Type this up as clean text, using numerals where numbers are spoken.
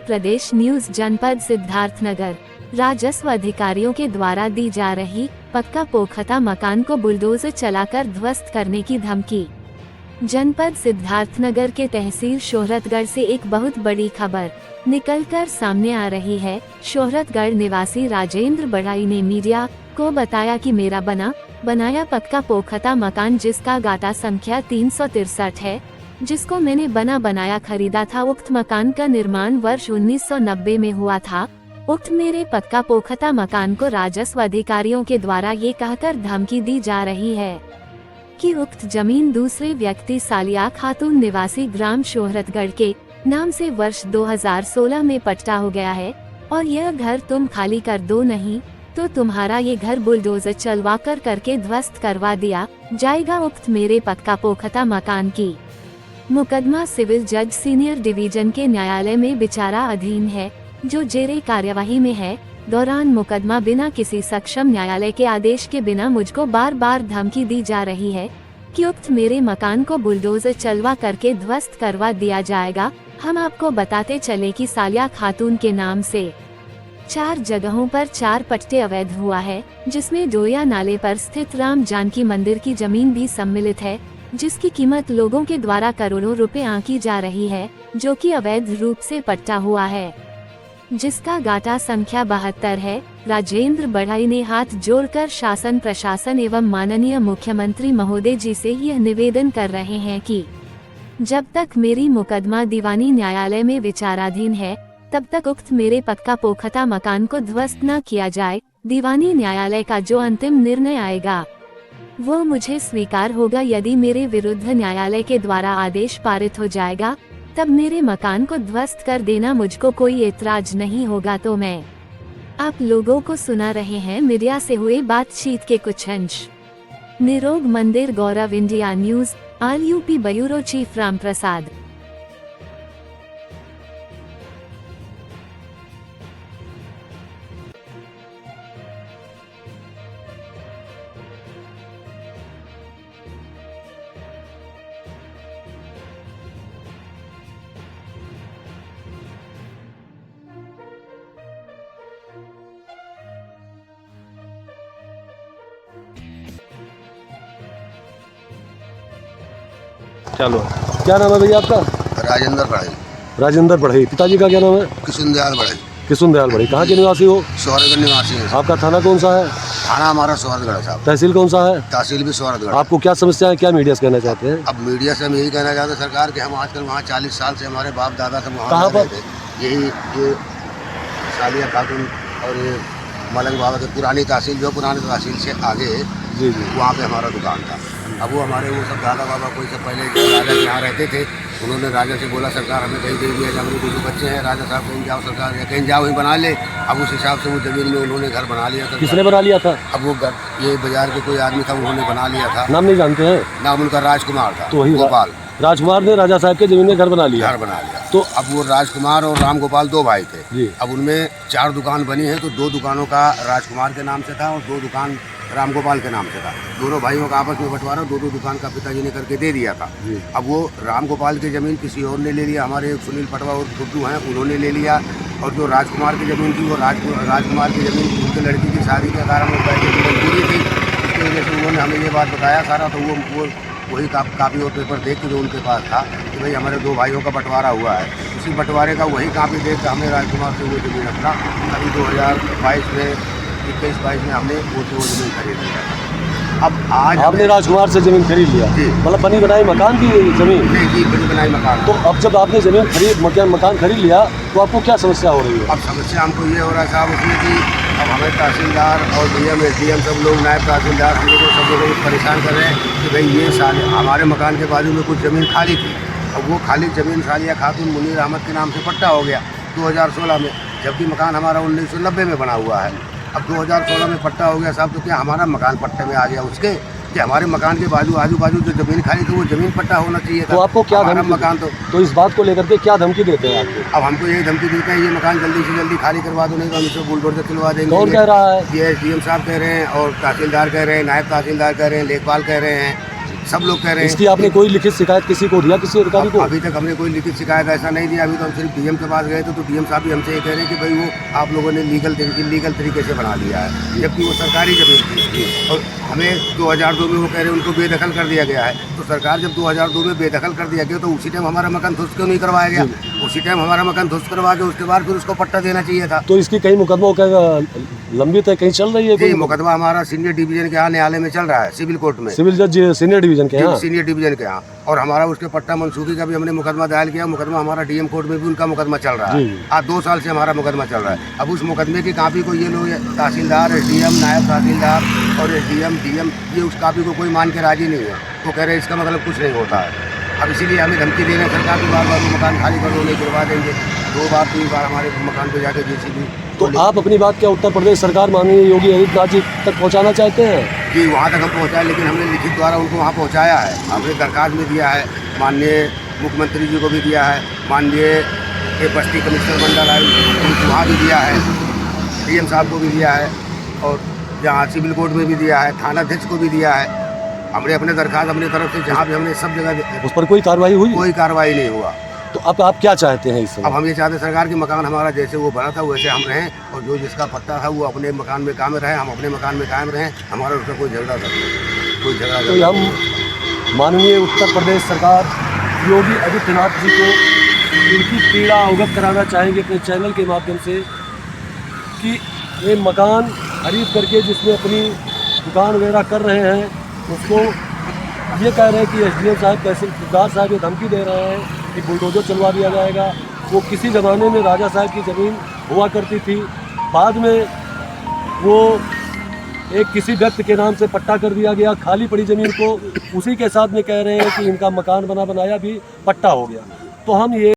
प्रदेश news. जनपद सिद्धार्थनगर, राजस्व अधिकारियों के द्वारा दी जा रही पक्का पोखता मकान को बुलडोजर चलाकर ध्वस्त करने की धमकी। जनपद सिद्धार्थनगर के तहसील शोहरतगढ़ से एक बहुत बड़ी खबर निकलकर सामने आ रही है। शोहरतगढ़ निवासी राजेंद्र बढ़ाई ने मीडिया को बताया कि मेरा बनाया पक्का पोखता मकान, जिसका गाटा संख्या 363 है, जिसको मैंने बनाया खरीदा था। उक्त मकान का निर्माण वर्ष 1990 में हुआ था। उक्त मेरे पक्का पोखता मकान को राजस्व अधिकारियों के द्वारा ये कहकर धमकी दी जा रही है कि उक्त जमीन दूसरे व्यक्ति सालिया खातून निवासी ग्राम शोहरतगढ़ के नाम से वर्ष 2016 में पट्टा हो गया है और यह घर तुम खाली कर दो, नहीं तो तुम्हारा ये घर बुलडोजर चलवा करके ध्वस्त करवा दिया जाएगा। उक्त मेरे पक्का पोखता मकान की मुकदमा सिविल जज सीनियर डिवीजन के न्यायालय में विचारा अधीन है, जो जेरे कार्यवाही में है। दौरान मुकदमा बिना किसी सक्षम न्यायालय के आदेश के बिना मुझको बार धमकी दी जा रही है कि उक्त मेरे मकान को बुलडोजर चलवा करके ध्वस्त करवा दिया जाएगा। हम आपको बताते चले कि सालिया खातून के नाम से 4 जगहों पर 4 पट्टे अवैध हुआ है, जिसमें डोया नाले पर स्थित राम जानकी मंदिर की जमीन भी सम्मिलित है, जिसकी कीमत लोगों के द्वारा करोड़ों रुपए आंकी जा रही है, जो कि अवैध रूप से पट्टा हुआ है, जिसका गाटा संख्या 72 है। राजेंद्र बढ़ाई ने हाथ जोड़कर शासन प्रशासन एवं माननीय मुख्यमंत्री महोदय जी से यह निवेदन कर रहे हैं कि जब तक मेरी मुकदमा दीवानी न्यायालय में विचाराधीन है, तब तक उक्त मेरे पक्का पोखता मकान को ध्वस्त न किया जाए। दीवानी न्यायालय का जो अंतिम निर्णय आएगा वो मुझे स्वीकार होगा। यदि मेरे विरुद्ध न्यायालय के द्वारा आदेश पारित हो जाएगा, तब मेरे मकान को ध्वस्त कर देना, मुझको कोई एतराज नहीं होगा। तो मैं आप लोगों को सुना रहे हैं मीडिया से हुए बातचीत के कुछ अंश। निरोग मंदिर गौरव, इंडिया न्यूज, आल UP bureau chief Ram Prasad. चलो, क्या नाम है भैया आपका? राजेंद्र बढ़ाई। राजेंद्र बढ़ाई। पिताजी का क्या नाम है? किशुनदयाल बढ़ाई। किशुनदयाल बढ़ाई। कहाँ के निवासी हो? शोहरतगढ़ निवासी है। आपका थाना कौन सा है? थाना हमारा शोहरतगढ़ साहब। तहसील कौन सा है? तहसील भी शोहरतगढ़। आपको क्या समस्या है, क्या मीडिया से कहना चाहते हैं? अब मीडिया से हम यही कहना चाहते हैं सरकार कि हम आजकल वहाँ 40 साल से हमारे बाप दादा से वहाँ कहाँ पर? यही ये सालिया खातून और ये मलंग बाबा के पुरानी तहसील, जो पुरानी तहसील से आगे जी वहाँ पे हमारा दुकान था। अब वो हमारे वो सब दादा बाबा कोई से पहले राजा यहाँ रहते थे, उन्होंने राजा से बोला सरकार हमें कहीं दे दिया, जब उनके जो बच्चे हैं राजा साहब कहीं जाओ सरकार, या कहीं जाओ वहीं बना ले। अब उस हिसाब से वो जमीन में उन्होंने घर बना लिया था। किसने बना लिया था? अब वो घर ये बाजार के कोई आदमी था, उन्होंने बना लिया था। नाम नहीं जानते हैं? नाम उनका राजकुमार था। तो वही गोपाल राजकुमार ने राजा साहब के जमीन में घर बना लिया। तो अब वो राजकुमार और राम गोपाल 2 भाई थे जी। अब उनमें 4 दुकान बनी है, तो 2 दुकानों का राजकुमार के नाम से था और 2 दुकान राम गोपाल के नाम से था। दोनों भाइयों का आपस में बंटवारा 2 दुकान का पिताजी ने करके दे दिया था। अब वो राम गोपाल की ज़मीन किसी और ने ले लिया, हमारे एक सुनील पटवा और गुड्डू हैं, उन्होंने ले लिया। और जो राजकुमार की ज़मीन थी वो राजकुमार की ज़मीन उनके लड़की की शादी के कारण वो पैसे की मंजूरी थी, इसकी वजह से उन्होंने हमें ये बात बताया सारा। तो वो वही कापी और पेपर देख के जो उनके पास था कि भाई हमारे 2 भाइयों का बंटवारा हुआ है, उसी बंटवारे का वही कापी देख कर हमने राजकुमार से वो ज़मीन अपना अभी 2022 में 21-22 में हमने वो ज़मीन खरीद लिया। अब आज आपने राजकुमार से जमीन खरीद लिया? जी। मतलब बनी बनाई मकान की जमीन? जी, बनी बनाई मकान। तो अब जब आपने जमीन मकान खरीद लिया, तो आपको क्या समस्या हो रही है? अब समस्या हमको ये हो रहा है साहब इसमें कि अब हमें तहसीलदार और डीएम एसडीएम सब लोग नायब तहसीलदार हम लोग सब लोग परेशान कर रहे हैं कि भाई ये साल हमारे मकान के बाजू में कुछ ज़मीन खाली थी। अब वो खाली ज़मीन सालिया खातून मुनीर अहमद के नाम से पट्टा हो गया 2016 में, जबकि मकान हमारा 1990 में बना हुआ है। अब 2016 में पट्टा हो गया साहब, तो क्या हमारा मकान पट्टे में आ गया उसके? कि हमारे मकान के आजू बाजू जो ज़मीन खाली थी वो ज़मीन पट्टा होना चाहिए था। तो आपको क्या धमकी? मकान तो इस बात को लेकर के क्या धमकी देते हैं आपको? अब हमको यही धमकी देते हैं ये मकान जल्दी से जल्दी खाली करवा दो, नहीं तो हम इसे बुलडोजर चलवा देंगे। कौन कह रहा है? ये एसडीएम साहब कह रहे हैं और तहसीलदार कह रहे हैं, नायब तहसीलदार कह रहे हैं, लेखपाल कह रहे हैं सब लोग कह रहे हैं। इसकी आपने कोई लिखित शिकायत किसी को दिया, किसी अधिकारी को? अभी तक हमने कोई लिखित शिकायत ऐसा नहीं दिया। अभी तो हम सिर्फ डीएम के पास गए थे, तो डीएम साहब भी हमसे ये कह रहे हैं कि भाई वो आप लोगों ने लीगल तरीके से बना लिया है, जबकि वो सरकारी जमीन थी। और हमें 2002 में वो कह रहे हैं उनको बेदखल कर दिया गया है। तो सरकार जब 2002 में बेदखल कर दिया गया तो उसी टाइम हमारा मकान ध्वस्त क्यों नहीं करवाया गया? उसी टाइम हमारा मकान ध्वस्त करवा के उसके बाद फिर उसको पट्टा देना चाहिए था। तो इसकी कई मुकदमा लंबित है, कहीं चल रही है? जी, मुकदमा हमारा सीनियर डिवीजन के यहाँ न्यायालय में चल रहा है, सिविल कोर्ट में, सिविल जज सीनियर डिवीजन के यहाँ? सीनियर डिवीजन के यहाँ। और हमारा उसके पट्टा मनसूखी का भी हमने मुकदमा दायर किया। मुकदमा हमारा डीएम कोर्ट में भी उनका मुकदमा चल रहा है। आज 2 साल से हमारा मुकदमा चल रहा है। अब उस मुकदमे की कापी को ये लोग तहसीलदार, एसडीएम, नायब तहसीलदार और एसडीएम, डीएम, ये उस कापी को कोई मान के राजी नहीं है। तो कह रहे हैं इसका मतलब कुछ नहीं होता है। अब इसीलिए हमें धमकी दे रहे हैं सरकार की, बार-बार मकान खाली कर दो, नहीं करवा देंगे। 2 बार 3 बार हमारे मकान पे जाके जेसीबी। तो आप अपनी बात क्या उत्तर प्रदेश सरकार माननीय योगी आदित्यनाथ जी तक पहुंचाना चाहते हैं? कि वहाँ तक हम पहुँचाए, लेकिन हमने लिखित द्वारा उनको वहाँ पहुँचाया है। हमने दरखास्त में दिया है, माननीय मुख्यमंत्री जी को भी दिया है, माननीय बस्ती कमिश्नर मंडल है उनको वहाँ भी दिया है, डीएम साहब को भी दिया है, और जहाँ सिविल कोर्ट में भी दिया है, थाना अध्यक्ष को भी दिया है। हमने अपने दरखास्त अपनी तरफ से जहाँ भी हमने सब जगह, उस पर कोई कार्रवाई हुई? कोई कार्रवाई नहीं हुआ। तो अब आप क्या चाहते हैं इस समय? अब हम ये चाहते हैं सरकार की मकान हमारा जैसे वो बना था वैसे हम रहें, और जो जिसका पट्टा है वो अपने मकान में कायम रहे, हम अपने मकान में कायम रहें। हमारा उसका कोई झगड़ा नहीं, कोई झगड़ा तो हम माननीय उत्तर प्रदेश सरकार योगी आदित्यनाथ जी को इनकी पीड़ा अवगत कराना चाहेंगे अपने चैनल के माध्यम से कि ये मकान खरीद करके जिसमें अपनी दुकान वगैरह कर रहे हैं, उसको ये कह रहे हैं कि एसडीएम साहब, तहसीलदार साहब ये धमकी दे रहे हैं कि बुलडोजर चलवा दिया जाएगा। वो किसी ज़माने में राजा साहब की ज़मीन हुआ करती थी, बाद में वो एक किसी व्यक्ति के नाम से पट्टा कर दिया गया, खाली पड़ी ज़मीन को उसी के साथ में कह रहे हैं कि इनका मकान बनाया भी पट्टा हो गया। तो हम ये